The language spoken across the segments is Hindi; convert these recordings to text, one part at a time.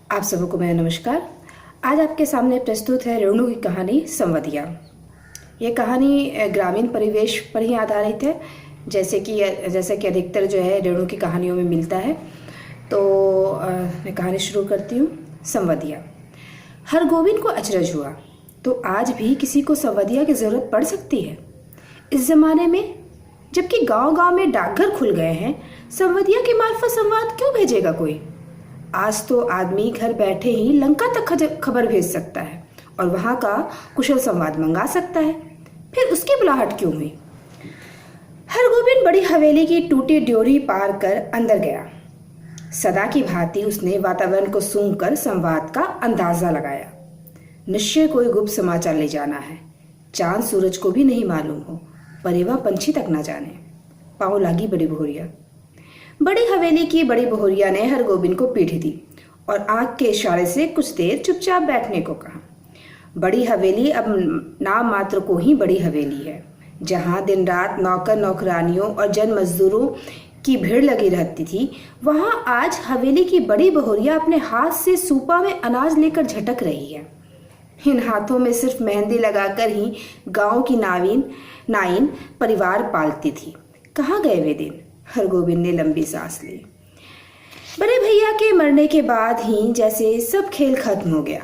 आप सबको मेरा नमस्कार। आज आपके सामने प्रस्तुत है रेणु की कहानी संवदिया। ये कहानी ग्रामीण परिवेश पर ही आधारित है, जैसे कि अधिकतर जो है रेणु की कहानियों में मिलता है। तो मैं कहानी शुरू करती हूँ। संवदिया। हरगोविंद को अचरज हुआ, तो आज भी किसी को संवदिया की ज़रूरत पड़ सकती है इस ज़माने में, जबकि गांव-गांव में डाकघर खुल गए हैं। संवदिया के मार्फत संवाद क्यों भेजेगा कोई? आज तो आदमी घर बैठे ही लंका तक खबर भेज सकता है और वहां का कुशल संवाद मंगा सकता है। फिर उसकी बुलाहट क्यों हुई? हरगोविंद बड़ी हवेली की टूटी ड्योढ़ी पार कर अंदर गया। सदा की भांति उसने वातावरण को सूंघकर संवाद का अंदाजा लगाया। निश्चय कोई गुप्त समाचार ले जाना है। चांद सूरज को भी नहीं मालूम हो, परेवा पंछी तक ना जाने। पाँव लागी बड़ी बहुरिया। बड़ी हवेली की बड़ी बहुरिया ने हरगोविंद को पीठ दी और आंख के इशारे से कुछ देर चुपचाप बैठने को कहा। बड़ी हवेली अब नाम मात्र को ही बड़ी हवेली है, जहां दिन रात नौकर नौकरानियों और जन मजदूरों की भीड़ लगी रहती थी। वहां आज हवेली की बड़ी बहुरिया अपने हाथ से सूपा में अनाज लेकर झटक रही है। इन हाथों में सिर्फ मेहंदी लगाकर ही गांव की नाइन परिवार पालती थी। कहाँ गए वे दिन? हरगोविंद ने लंबी सांस ली। बड़े भैया के मरने के बाद ही जैसे सब खेल खत्म हो गया।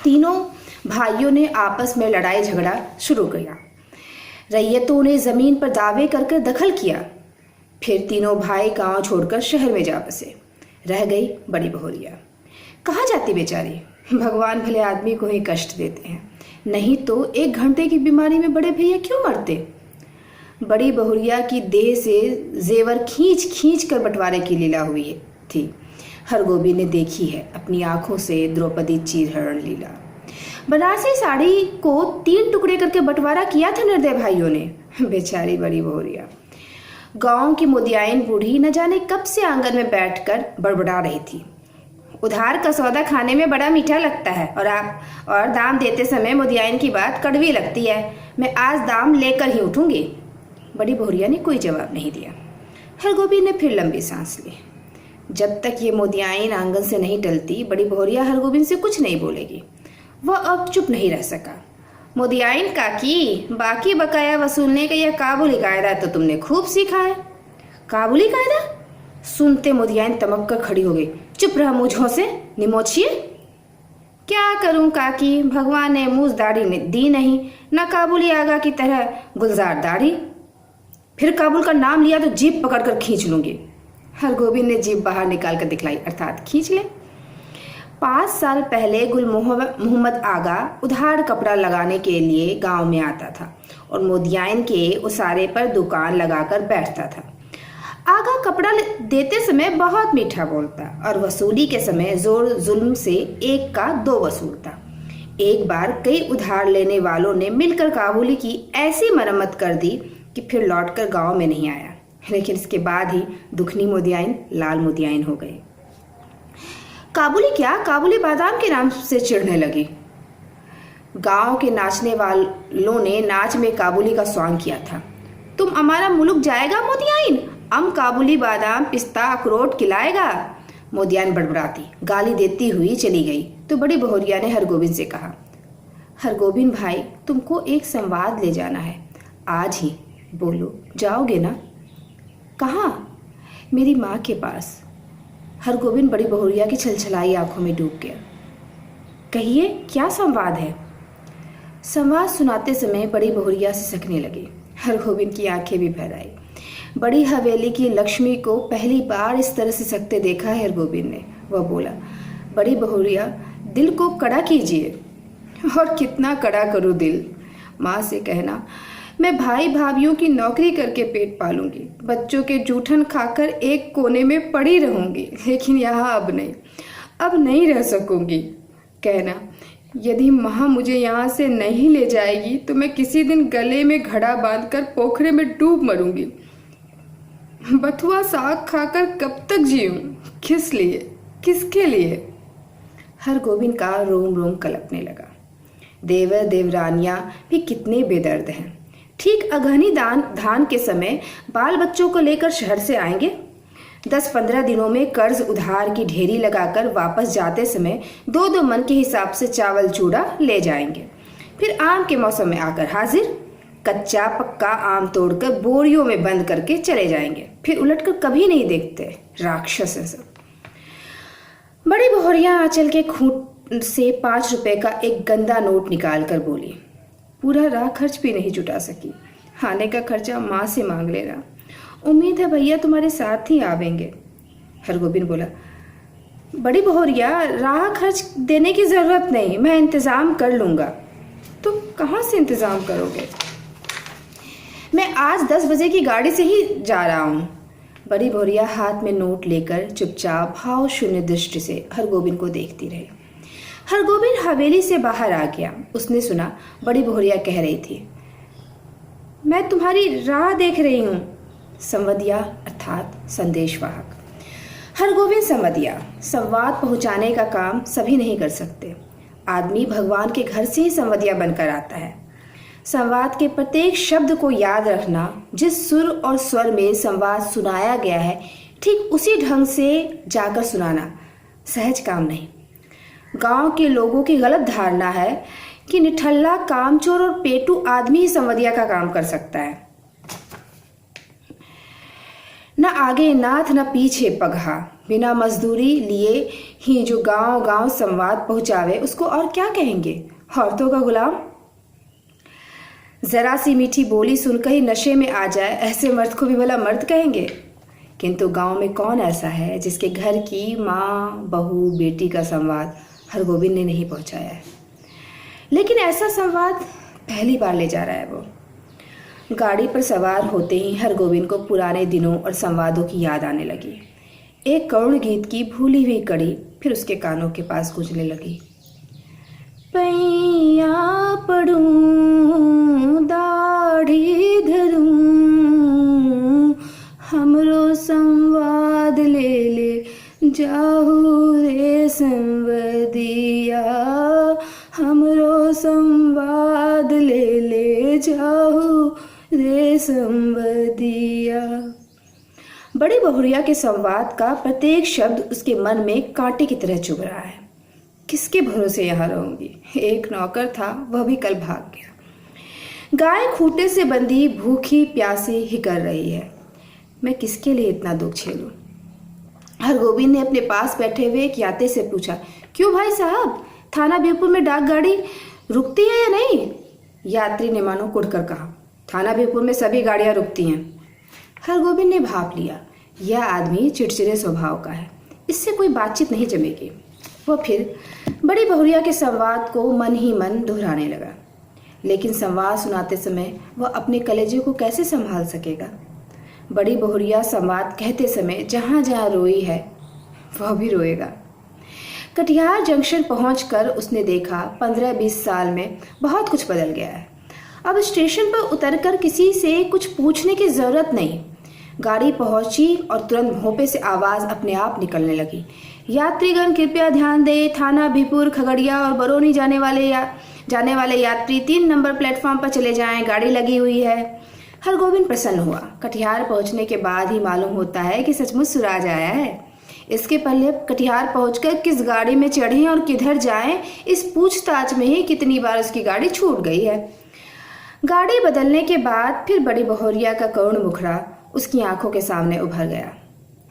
तीनों भाइयों ने आपस में लड़ाई झगड़ा शुरू किया। रैयतों ने जमीन पर दावे करके दखल किया। फिर तीनों भाई गांव छोड़कर शहर में जा बसे। रह गई बड़ी बहुरिया। कहाँ जाती बेचारी? भगवान भले आदमी को ही कष्ट देते हैं, नहीं तो 1 घंटे की बीमारी में बड़े भैया क्यों मरते? बड़ी बहुरिया की देह से जेवर खींच खींच कर बंटवारे की लीला हुई थी। हरगोविंद ने देखी है अपनी आंखों से द्रौपदी चीरहरण लीला। बनारसी साड़ी को 3 टुकड़े करके बंटवारा किया था निर्दय भाइयों ने। बेचारी बड़ी बहुरिया। गांव की मुदियाइन बूढ़ी न जाने कब से आंगन में बैठकर बड़बड़ा रही थी। उधार का सौदा खाने में बड़ा मीठा लगता है और दाम देते समय मुदियाइन की बात कड़वी लगती है। मैं आज दाम लेकर ही उठूंगी। बड़ी बहुरिया ने कोई जवाब नहीं दिया। हरगोविंद ने फिर लंबी सांस ली। जब तक ये मुदियाइन आंगन से नहीं टलती, बड़ी बहुरिया हरगोविंद से कुछ नहीं बोलेगी। वह अब चुप नहीं रह सका। मुदियाइन काकी, बाकी बकाया वसूलने का यह काबुली कायदा तो तुमने खूब सीखा है। काबुली कायदा? सुनते मुदियाइन तमक कर खड़ी हो गई। चुप रहा मुझों से निमोचिए। क्या करूं काकी, भगवान ने मूस दाढ़ी दी नहीं, न काबुली आगा की तरह गुलजार दाढ़ी। फिर काबुल का नाम लिया तो जीभ पकड़कर खींच लूंगी। हरगोविंद ने जीभ बाहर निकाल कर दिखलाई, अर्थात खींच ले। 5 साल पहले गुल मोहम्मद आगा उधार कपड़ा लगाने के लिए गांव में आता था और मुदियाइन के उसारे पर दुकान लगाकर बैठता था। आगा कपड़ा देते समय बहुत मीठा बोलता और वसूली के समय जोर जुल्म से 1 का 2 वसूलता। एक बार कई उधार लेने वालों ने मिलकर काबुली की ऐसी मरम्मत कर दी कि फिर लौटकर गांव में नहीं आया। लेकिन इसके बाद ही दुखनी मुदियाइन लाल मुदियाइन हो गई। काबुली क्या, काबुली बादाम के नाम से चिढ़ने लगी। गांव के नाचने वालों ने नाच में काबुली का स्वांग किया था। तुम हमारा मुल्क जाएगा मुदियाइन, हम काबुली बादाम पिस्ता अखरोट खिलाएगा। मुदियाइन बड़बड़ाती गाली देती हुई चली गई तो बड़ी बहुरिया ने हरगोविंद से कहा, हरगोविंद भाई, तुमको एक संवाद ले जाना है, आज ही। बोलो, जाओगे ना? कहाँ? मेरी माँ के पास। हरगोविंद बड़ी बहुरिया की छलछलाई आंखों में डूब गया। कहिए, क्या संवाद है? संवाद सुनाते समय बड़ी बहुरिया सिसकने लगी। हरगोविंद की आंखें भी भर आई। बड़ी हवेली की लक्ष्मी को पहली बार इस तरह सिसकते देखा है हरगोविंद ने। वह बोला, बड़ी बहुरिया, दिल को कड़ा कीजिए। और कितना कड़ा करूँ दिल? माँ से कहना, मैं भाई भाभीियों की नौकरी करके पेट पालूंगी, बच्चों के जूठन खाकर एक कोने में पड़ी रहूंगी, लेकिन यहाँ अब नहीं रह सकूंगी। कहना, यदि माँ मुझे यहाँ से नहीं ले जाएगी तो मैं किसी दिन गले में घड़ा बांधकर पोखरे में डूब मरूंगी। बथुआ साग खाकर कब तक जीऊं? किस लिए, किसके लिए? हरगोविंद का रोम रोम कलपने लगा। देवर देवरानियां भी कितने बेदर्द हैं। ठीक अगहनी धान के समय बाल बच्चों को लेकर शहर से आएंगे। 10-15 दिनों में कर्ज उधार की ढेरी लगाकर वापस जाते समय 2-2 मन के हिसाब से चावल चूड़ा ले जाएंगे। फिर आम के मौसम में आकर हाजिर, कच्चा पक्का आम तोड़कर बोरियों में बंद करके चले जाएंगे। फिर उलटकर कभी नहीं देखते। राक्षस है सब। बड़ी बहुरिया आंचल के खूंट से 5 रुपए का एक गंदा नोट निकाल कर बोली, पूरा राह खर्च भी नहीं जुटा सकी। आने का खर्चा माँ से मांग लेना। उम्मीद है भैया तुम्हारे साथ ही आवेंगे। हरगोविंद बोला, बड़ी बहुरिया, राह खर्च देने की जरूरत नहीं, मैं इंतजाम कर लूंगा। तुम कहाँ से इंतजाम करोगे? मैं आज 10 बजे की गाड़ी से ही जा रहा हूँ। बड़ी बहुरिया हाथ में नोट लेकर चुपचाप भाव शून्य दृष्टि से हरगोविंद को देखती रही। हरगोविंद हवेली से बाहर आ गया। उसने सुना बड़ी बहुरिया कह रही थी, मैं तुम्हारी राह देख रही हूँ। संवदिया अर्थात संदेशवाहक। हरगोविंद संवदिया। संवाद पहुंचाने का काम सभी नहीं कर सकते। आदमी भगवान के घर से ही संवदिया बनकर आता है। संवाद के प्रत्येक शब्द को याद रखना, जिस सुर और स्वर में संवाद सुनाया गया है ठीक उसी ढंग से जाकर सुनाना सहज काम नहीं। गांव के लोगों की गलत धारणा है कि निठल्ला, कामचोर और पेटू आदमी ही संवदिया का काम कर सकता है। न आगे नाथ न पीछे पगहा, बिना मजदूरी लिए ही जो गांव गांव संवाद पहुंचावे उसको और क्या कहेंगे? औरतों का गुलाम। जरा सी मीठी बोली सुनकर ही नशे में आ जाए, ऐसे मर्द को भी भला मर्द कहेंगे? किंतु गांव में कौन ऐसा है जिसके घर की माँ, बहू, बेटी का संवाद हरगोविंद ने नहीं पहुंचाया है? लेकिन ऐसा संवाद पहली बार ले जा रहा है वो। गाड़ी पर सवार होते ही हरगोविंद को पुराने दिनों और संवादों की याद आने लगी। एक करुण गीत की भूली हुई कड़ी फिर उसके कानों के पास गूंजने लगी। पैया पड़ूं दाढ़ी धरूं, हमरो संवाद ले ले जाहू रे संवदिया, हमरो संवाद ले ले जाहू रे संवदिया। बड़ी बहुरिया के संवाद का प्रत्येक शब्द उसके मन में कांटे की तरह चुभ रहा है। किसके भरोसे यहाँ रहूंगी? एक नौकर था, वह भी कल भाग गया। गाय खूंटे से बंधी भूखी प्यासी ही कर रही है। मैं किसके लिए इतना दुख झेलूं? हरगोविंद ने अपने पास बैठे हुए एक यात्री से पूछा, क्यों भाई साहब, थाना बीरपुर में डाक गाड़ी रुकती है या नहीं? यात्री ने मानो कुड़कर कहा, थाना बीरपुर में सभी गाड़ियां रुकती हैं। हरगोविंद ने भाप लिया, यह आदमी चिड़चिड़े स्वभाव का है, इससे कोई बातचीत नहीं जमेगी। वह फिर बड़ी बहुरिया के संवाद को मन ही मन दोहराने लगा। लेकिन संवाद सुनाते समय वह अपने कलेजे को कैसे संभाल सकेगा? बड़ी बहुरिया संवाद कहते समय जहाँ जहाँ रोई है वह भी रोएगा। कटिहार जंक्शन पहुंचकर उसने देखा 15-20 साल में बहुत कुछ बदल गया है। अब स्टेशन पर उतरकर किसी से कुछ पूछने की जरूरत नहीं। गाड़ी पहुंची और तुरंत भोंपे से आवाज अपने आप निकलने लगी, यात्रीगण कृपया ध्यान दें, थाना बीरपुर, खगड़िया और बरौनी जाने वाले यात्री 3 नंबर प्लेटफॉर्म पर चले जाएं, गाड़ी लगी हुई है। हरगोविंद प्रसन्न हुआ। कटिहार पहुंचने के बाद ही मालूम होता है कि सचमुच सुराज आया है। इसके पहले कटिहार पहुंचकर किस गाड़ी में चढ़ें और किधर जाएं, इस पूछताछ में ही कितनी बार उसकी गाड़ी छूट गई है। गाड़ी बदलने के बाद फिर बड़ी बहुरिया का करुण मुखड़ा उसकी आंखों के सामने उभर गया।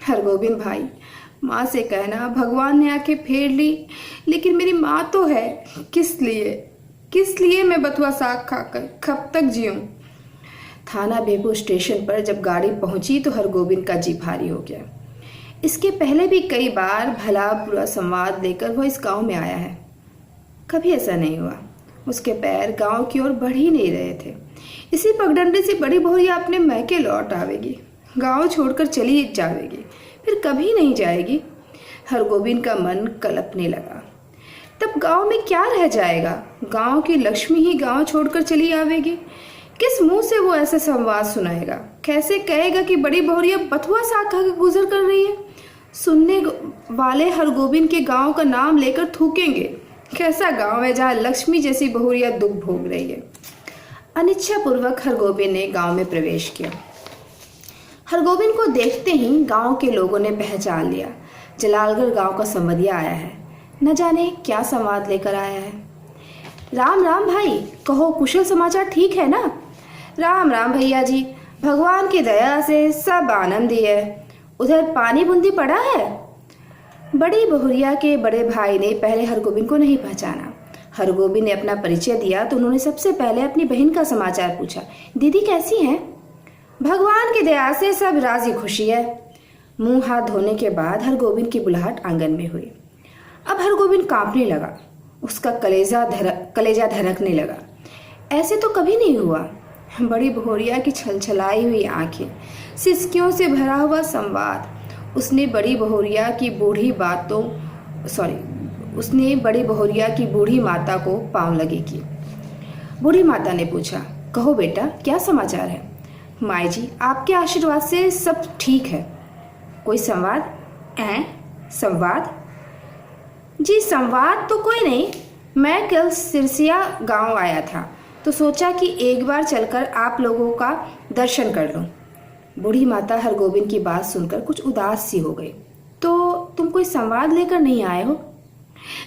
हरगोविंद भाई, माँ से कहना भगवान ने आंखें फेर ली, लेकिन मेरी माँ तो है, किस लिए मैं बथुआ साग खाकर कब तक जीऊं? थाना बेबू स्टेशन पर जब गाड़ी पहुंची तो हरगोविंद का जी भारी हो गया। इसके पहले भी कई बार भला बुरा संवाद लेकर वह इस गांव में आया है, कभी ऐसा नहीं हुआ। उसके पैर गांव की ओर बढ़ ही नहीं रहे थे। इसी पगडंडी से बड़ी बहुरिया अपने मैके लौट आवेगी, गांव छोड़कर चली जावेगी, फिर कभी नहीं जाएगी। हरगोविंद का मन कलपने लगा। तब गांव में क्या रह जाएगा? गांव की लक्ष्मी ही गांव छोड़कर चली आवेगी। किस मुंह से वो ऐसा संवाद सुनाएगा? कैसे कहेगा कि बड़ी बहुरिया बथुआ साग खा के गुजर कर रही है? सुनने वाले हरगोविंद के गांव का नाम लेकर थूकेंगे, कैसा गांव है जहां लक्ष्मी जैसी बहुरिया दुख भोग रही है। अनिच्छा पूर्वक हरगोविंद ने गांव में प्रवेश किया। हरगोविंद को देखते ही गांव के लोगों ने पहचान लिया, जलालगढ़ गांव का संवदिया आया है। न जाने क्या संवाद लेकर आया है। राम राम भाई, कहो कुशल समाचार ठीक है ना? राम राम भैया जी, भगवान की दया से सब आनंदी है। उधर पानी बूंदी पड़ा है? बड़ी बहुरिया के बड़े भाई ने पहले हरगोविंद को नहीं पहचाना। हरगोविंद ने अपना परिचय दिया तो उन्होंने सबसे पहले अपनी बहन का समाचार पूछा। दीदी कैसी हैं? भगवान की दया से सब राजी खुशी है। मुंह हाथ धोने के बाद हरगोविंद की बुलाहट आंगन में हुई। अब हरगोविंद कांपने लगा, उसका कलेजा धड़कने लगा। ऐसे तो कभी नहीं हुआ। बड़ी बहुरिया की छलछलाई हुई आंखें, सिसकियों से भरा हुआ संवाद। उसने बड़ी बहुरिया की बूढ़ी माता को पांव लगी की। बूढ़ी माता ने पूछा, कहो बेटा क्या समाचार है? माई जी, आपके आशीर्वाद से सब ठीक है। कोई संवाद? संवाद? जी संवाद तो कोई नहीं। मैं कल सिरसिया गांव आया था तो सोचा कि एक बार चलकर आप लोगों का दर्शन कर लूं। बूढ़ी माता हरगोविंद की बात सुनकर कुछ उदास सी हो गई। तो तुम कोई संवाद लेकर नहीं आए हो?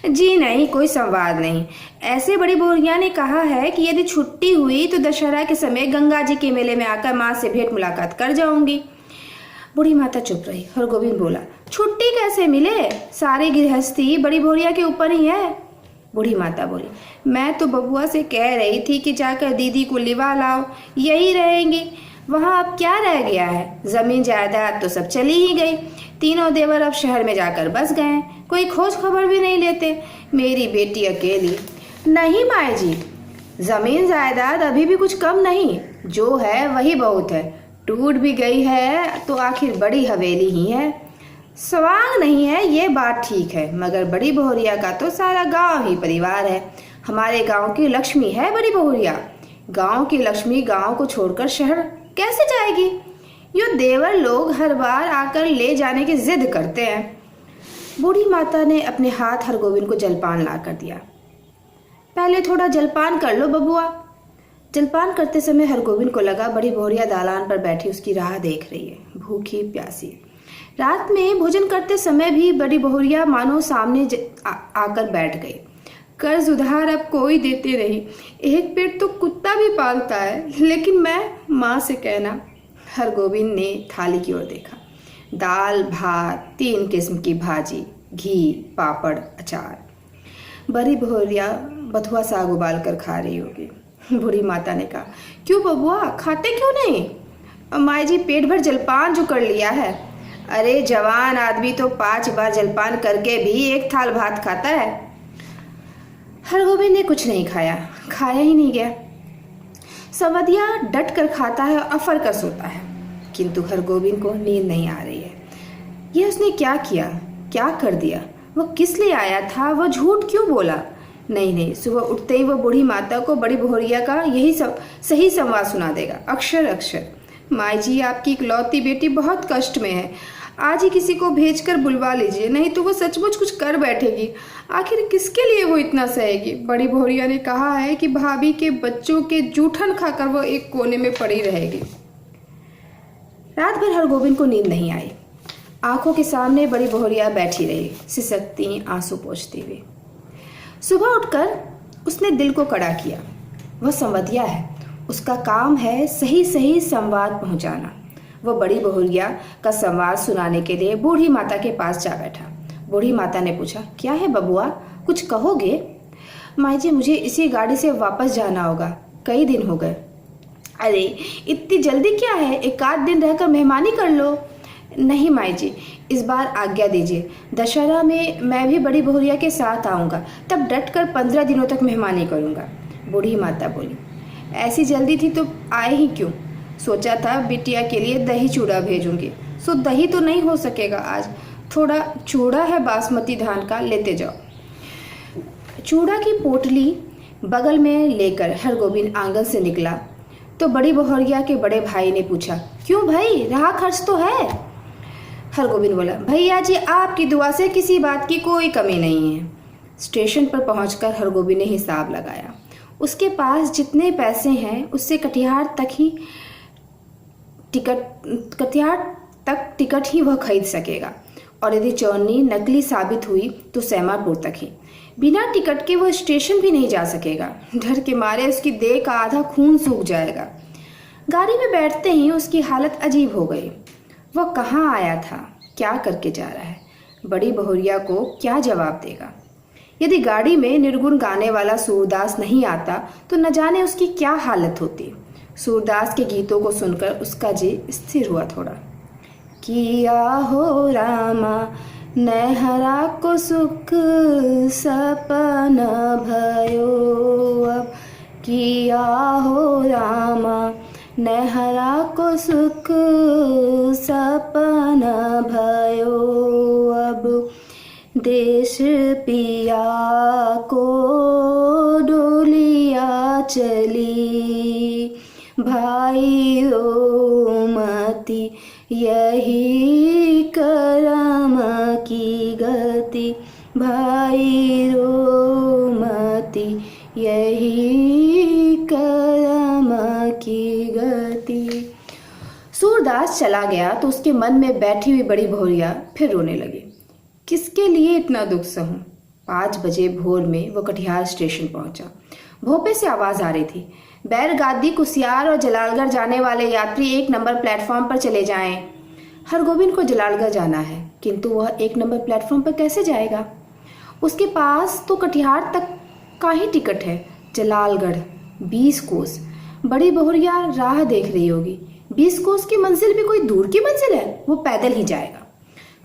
जी नहीं, कोई संवाद नहीं। ऐसे बड़ी बहुरिया ने कहा है कि यदि छुट्टी हुई तो दशहरा के समय गंगा जी के मेले में आकर माँ से भेंट मुलाकात कर जाऊंगी। बूढ़ी माता चुप रही। हरगोविंद बोला, छुट्टी कैसे मिले? सारी गृहस्थी बड़ी बहुरिया के ऊपर ही है। बूढ़ी माता बोली, मैं तो बबुआ से कह रही थी कि जाकर दीदी को लिवा लाओ, यही रहेंगी। वहाँ अब क्या रह गया है? जमीन जायदाद तो सब चली ही गई। तीनों देवर अब शहर में जाकर बस गए, कोई खोज खबर भी नहीं लेते। मेरी बेटी अकेली। नहीं माए जी, जमीन जायदाद अभी भी कुछ कम नहीं, जो है वही बहुत है। टूट भी गई है तो आखिर बड़ी हवेली ही है। सवाल नहीं है, ये बात ठीक है, मगर बड़ी बहुरिया का तो सारा गांव ही परिवार है। हमारे गांव की लक्ष्मी है बड़ी बहुरिया। गांव की लक्ष्मी गांव को छोड़कर शहर कैसे जाएगी? यो देवर लोग हर बार आकर ले जाने की जिद करते हैं। बूढ़ी माता ने अपने हाथ हरगोविंद को जलपान ला कर दिया। पहले थोड़ा जलपान कर लो बबुआ। जलपान करते समय हरगोविंद को लगा बड़ी बहुरिया दालान पर बैठी उसकी राह देख रही है, भूखी प्यासी। रात में भोजन करते समय भी बड़ी बहुरिया मानो सामने आकर बैठ गई। कर्ज उधार अब कोई देते नहीं। एक पेट तो कुत्ता भी पालता है, लेकिन मैं माँ से कहना। हरगोविंद ने थाली की ओर देखा। दाल भात, 3 किस्म की भाजी, घी, पापड़, अचार। बड़ी बहुरिया बथुआ साग उबाल कर खा रही होगी। बूढ़ी माता ने कहा, क्यों बबुआ, खाते क्यों नहीं? माई जी, पेट भर जलपान जो कर लिया है। अरे जवान आदमी तो 5 बार जलपान करके भी 1 थाल भात खाता है। हरगोविंद ने कुछ नहीं खाया, खाया ही नहीं गया। संवदिया डट कर खाता है और अफर कर सोता है, किंतु हरगोविंद को नींद नहीं आ रही है। यह उसने क्या किया, क्या कर दिया? वह किस लिए आया था? वह झूठ क्यों बोला? नहीं, सुबह उठते ही वह बूढ़ी माता को बड़ी बहुरिया का यही सही संवाद सुना देगा, अक्षर अक्षर। माई जी, आपकी इकलौती बेटी बहुत कष्ट में है। आज ही किसी को भेजकर बुलवा लीजिए, नहीं तो वो सचमुच कुछ कर बैठेगी। आखिर किसके लिए वो इतना सहेगी? बड़ी बहुरिया ने कहा है कि भाभी के बच्चों के जूठन खाकर वो एक कोने में पड़ी रहेगी। रात भर हरगोविंद को नींद नहीं आई। आंखों के सामने बड़ी बहुरिया बैठी रही, सिसकती, आंसू पोंछती हुई। सुबह उठकर उसने दिल को कड़ा किया। वह संवदिया है, उसका काम है सही सही संवाद पहुंचाना। वह बड़ी बहुरिया का संवाद सुनाने के लिए बूढ़ी माता के पास जा बैठा। बूढ़ी माता ने पूछा, क्या है बबुआ, कुछ कहोगे? माई जी, मुझे इसी गाड़ी से वापस जाना होगा, कई दिन हो गए। अरे इतनी जल्दी क्या है, 1 आध दिन रहकर मेहमानी कर लो। नहीं माई जी, इस बार आज्ञा दीजिए। दशहरा में मैं भी बड़ी बहुरिया के साथ आऊँगा, तब डट कर 15 दिनों तक मेहमानी करूँगा। बूढ़ी माता बोली, ऐसी जल्दी थी तो आए ही क्यों? सोचा था बिटिया के लिए दही चूड़ा भेजूंगी। सो दही तो नहीं हो सकेगा आज। थोड़ा चूड़ा है बासमती धान का, लेते जाओ। चूड़ा की पोटली बगल में लेकर हरगोविंद आंगन से निकला तो बड़ी बहुरिया के बड़े भाई ने पूछा, क्यों भाई, रहा खर्च तो है? हरगोविंद बोला, भैया जी आपकी दुआ से किसी बात की कोई कमी नहीं है। स्टेशन पर पहुंचकर हरगोविंद ने हिसाब लगाया। उसके पास जितने पैसे हैं उससे कटिहार तक तक टिकट ही वह खरीद सकेगा, और यदि चौनी नकली साबित हुई तो सैमापुर तक ही। बिना टिकट के वह स्टेशन भी नहीं जा सकेगा। डर के मारे उसकी देह का आधा खून सूख जाएगा। गाड़ी में बैठते ही उसकी हालत अजीब हो गई। वह कहाँ आया था, क्या करके जा रहा है, बड़ी बहुरिया को क्या जवाब देगा। यदि गाड़ी में निर्गुण गाने वाला सूरदास नहीं आता तो न जाने उसकी क्या हालत होती। सूरदास के गीतों को सुनकर उसका जी स्थिर हुआ थोड़ा। किया हो रामा नहरा को सुख सपना भयो अब, किया हो रामा नहरा को सुख सपना भयो अब, देश पिया को डोलिया चली भाई रो मती यही करम की गति, भाई रो मती यही करम की गति। सूरदास चला गया तो उसके मन में बैठी हुई बड़ी बहुरिया फिर रोने लगी। किसके लिए इतना दुख सहूं। 5 बजे भोर में वो कटिहार स्टेशन पहुंचा। भोपे से आवाज आ रही थी, बैरगादी, कुसियार और जलालगढ़ जाने वाले यात्री 1 नंबर प्लेटफॉर्म पर चले जाएं। हरगोविंद को जलालगढ़ जाना है, किंतु वह 1 नंबर प्लेटफॉर्म पर कैसे जाएगा। उसके पास तो कटिहार तक का ही टिकट है। जलालगढ़ 20 कोस। बड़ी बहुरिया राह देख रही होगी। 20 कोस की मंजिल भी कोई दूर की मंजिल है, वो पैदल ही जाएगा।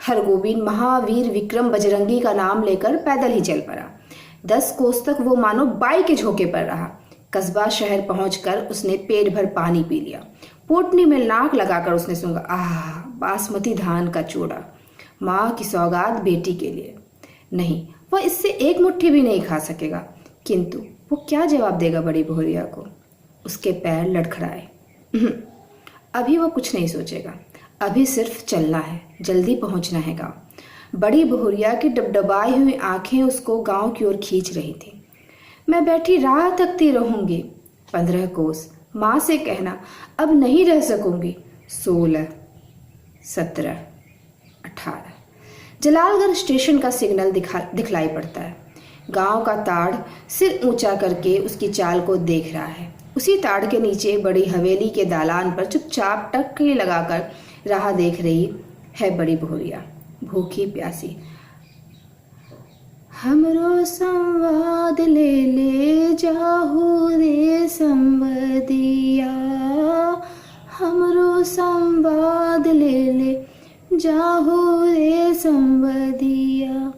हरगोविंद महावीर विक्रम बजरंगी का नाम लेकर पैदल ही चल पड़ा। 10 कोस तक वो मानो बाई के झोंके पर रहा। कस्बा शहर पहुंचकर उसने पेट भर पानी पी लिया। पोटनी में नाक लगाकर उसने सूंघा, आह, बासमती धान का चूड़ा, माँ की सौगात बेटी के लिए। नहीं, वह इससे 1 मुट्ठी भी नहीं खा सकेगा। किंतु वो क्या जवाब देगा बड़ी बहुरिया को। उसके पैर लड़खड़ाए। अभी वो कुछ नहीं सोचेगा, अभी सिर्फ चलना है, जल्दी पहुंचना है गांव। बड़ी बहुरिया की डबडबाई हुई आंखें उसको गांव की ओर खींच रही थी। मैं बैठी राह तकती रहूंगी। 15 कोस। माँ से कहना अब नहीं रह सकूंगी। 16, 17, 18। जलालगढ़ स्टेशन का सिग्नल दिखलाई पड़ता है। गांव का ताड़ सिर ऊंचा करके उसकी चाल को देख रहा है। उसी ताड़ के नीचे बड़ी हवेली के दालान पर चुपचाप टक्की लगाकर राह देख रही है बड़ी बहुरिया, भूखी प्यासी। हमरो संवाद ले जाहू रे संवदिया, हमरो संवाद ले जाहू रे संवदिया।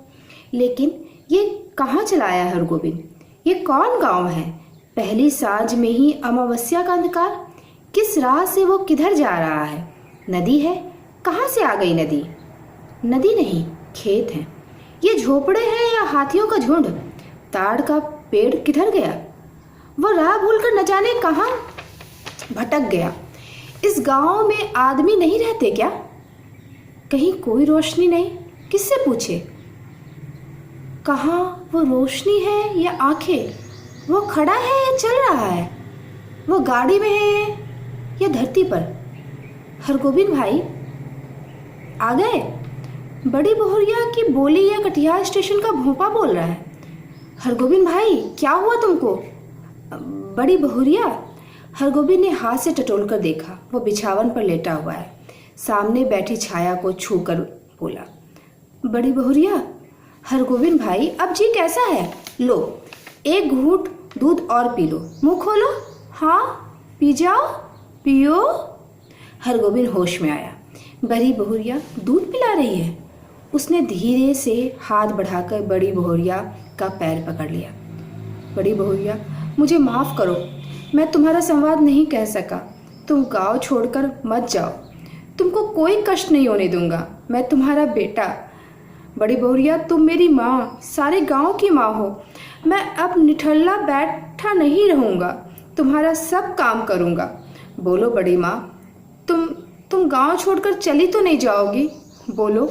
लेकिन ये कहाँ चला आया हरगोविंद? ये कौन गांव है? पहली साँझ में ही अमावस्या का अंधकार। किस राह से वो किधर जा रहा है? नदी है? कहाँ से आ गई नदी? नदी नहीं, खेत है। ये झोपड़े हैं या हाथियों का झुंड? ताड़ का पेड़ किधर गया? वो राह भूलकर न जाने कहाँ भटक गया। इस गांव में आदमी नहीं रहते क्या? कहीं कोई रोशनी नहीं, किससे पूछे? कहाँ वो रोशनी है या आंखें? वो खड़ा है या चल रहा है? वो गाड़ी में है या धरती पर? हरगोविंद भाई आ गए? बड़ी बहुरिया की बोली या कटिहार स्टेशन का भोंपा बोल रहा है। हरगोविंद भाई क्या हुआ तुमको? बड़ी बहुरिया। हरगोविंद ने हाथ से टटोल कर देखा। वो बिछावन पर लेटा हुआ है। सामने बैठी छाया को छूकर बोला, बड़ी बहुरिया। हरगोविंद भाई अब जी कैसा है? लो 1 घूंट दूध और पी लो। मुंह खोलो। हाँ पी जाओ, पियो। हरगोविंद होश में आया। बड़ी बहुरिया दूध पिला रही है। उसने धीरे से हाथ बढ़ाकर बड़ी बहुरिया का पैर पकड़ लिया। बड़ी बहुरिया मुझे माफ़ करो, मैं तुम्हारा संवाद नहीं कह सका। तुम गांव छोड़कर मत जाओ, तुमको कोई कष्ट नहीं होने दूंगा। मैं तुम्हारा बेटा। बड़ी बहुरिया तुम मेरी माँ, सारे गांव की माँ हो। मैं अब निठल्ला बैठा नहीं रहूँगा, तुम्हारा सब काम करूँगा। बोलो बड़ी माँ, तुम गांव छोड़कर चली तो नहीं जाओगी? बोलो।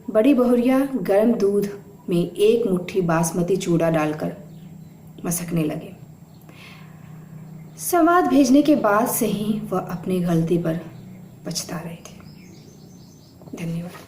बड़ी बहुरिया गर्म दूध में 1 मुट्ठी बासमती चूड़ा डालकर मसकने लगे। संवाद भेजने के बाद से ही वह अपनी गलती पर पछता रही थी। धन्यवाद।